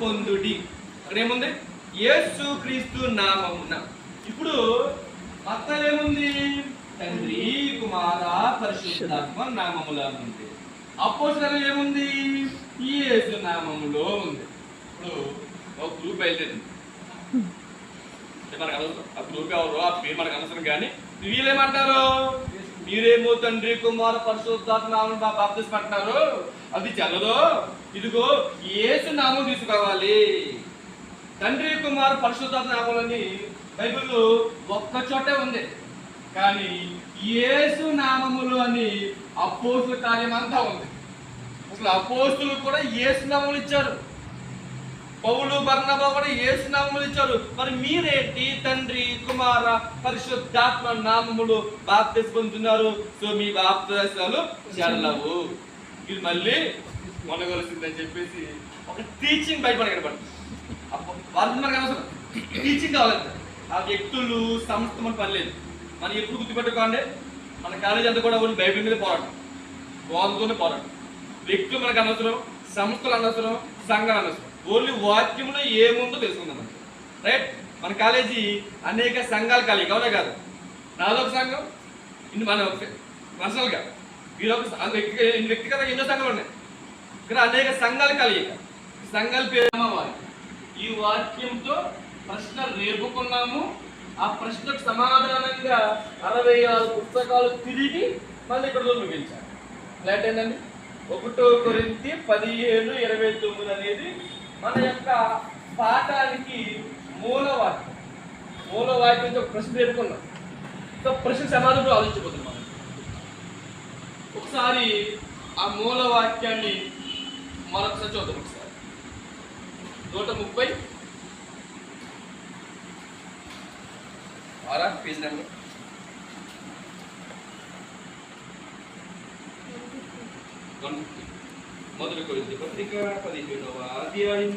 పొందుడి. అక్కడ ఏముంది? యేసు క్రీస్తు నామమున. ఇప్పుడు పక్కన ఏముంది? తండ్రి కుమార పరిశుద్ధాత్మ నామములో ఉంది. అపోస్తలులు ఏముంది? యేసు నామములో ఉంది. ఇప్పుడు ఒక గ్రూప్ బయలుదేరింది. మనకు అనవసరం ఆ గ్రూప్ ఎవరు, ఆ పేరు మనకు అనవసరం. కానీ వీళ్ళేమంటారు? మీరేమో తండ్రి కుమార పరిశుద్ధాత్మ నామమున బాప్తిస్మం అంటున్నారు, అది చల్లదో. ఇదిగో యేసు నామం తీసుకోవాలి. తండ్రి కుమార పరిశుద్ధాత్మ నామములని బైబిల్లో ఒక్క చోటే ఉంది. కానీ యేసు నామములు అని అపోస్తుల కార్యం అంతా ఉంది. అసలు అపోస్తులు కూడా యేసు నామములు ఇచ్చారు. పౌలు బర్నబా కూడా యేసు నామములు ఇచ్చారు. మరి మీరేంటి తండ్రి కుమార పరిశుద్ధాత్మ నామములు బాప్తిస్మం పొందుతున్నారు? సో మీ బాప్తిసాలు చెల్లవు. ఇది మళ్ళీ కొనగలసిందని చెప్పేసి ఒక టీచింగ్ బయట మనకి కనపడుతుంది. వారికి మనకు అనవసరం, టీచింగ్ కావాలంటే ఆ వ్యక్తులు సంస్థ మన పని లేదు. మనం ఎప్పుడు గుర్తుపెట్టుకోండి, మన కాలేజీ అంతా కూడా ఓన్లీ బైబిల్ మీద పోరాటం, బోధతోనే పోరాటం. వ్యక్తులు మనకు అనవసరం, సంస్థలు అనవసరం, సంఘాలు అనవసరం. ఓన్లీ వాక్యంలో ఏముందో తెలుసుకుందాం. రైట్? మన కాలేజీ అనేక సంఘాలు కాలేజీ అవునా కాదు? నాదొక సంఘం, ఇన్ని మన పర్సనల్గా వీరొక వ్యక్తిగతంగా ఎన్నో సంఘాలు ఉన్నాయి. ఇక్కడ అనేక సంఘాలు కలియక సంఘాల పేరు ఈ వాక్యంతో ప్రశ్న రేపుకున్నాము. ఆ ప్రశ్నకు సమాధానంగా 66 పుస్తకాలు తిరిగి మళ్ళీ ఇక్కడ ముగించారు. ఫ్లాట్ ఏంటండి? 1 కొరింథీ 15:29 అనేది మన యొక్క పాఠానికి మూలవాక్యం. మూలవాక్యంతో ప్రశ్న రేపుకున్నాం. సో ప్రశ్న సమాధానం ఆలోచించబోతున్నాం. మనం ఒకసారి ఆ మూలవాక్యాన్ని మరొకసారి చూద్దాం. ఒకసారి 130 పేజ్ నెంబర్ మొదటి కొరింథీ పత్రిక 15వ అధ్యాయం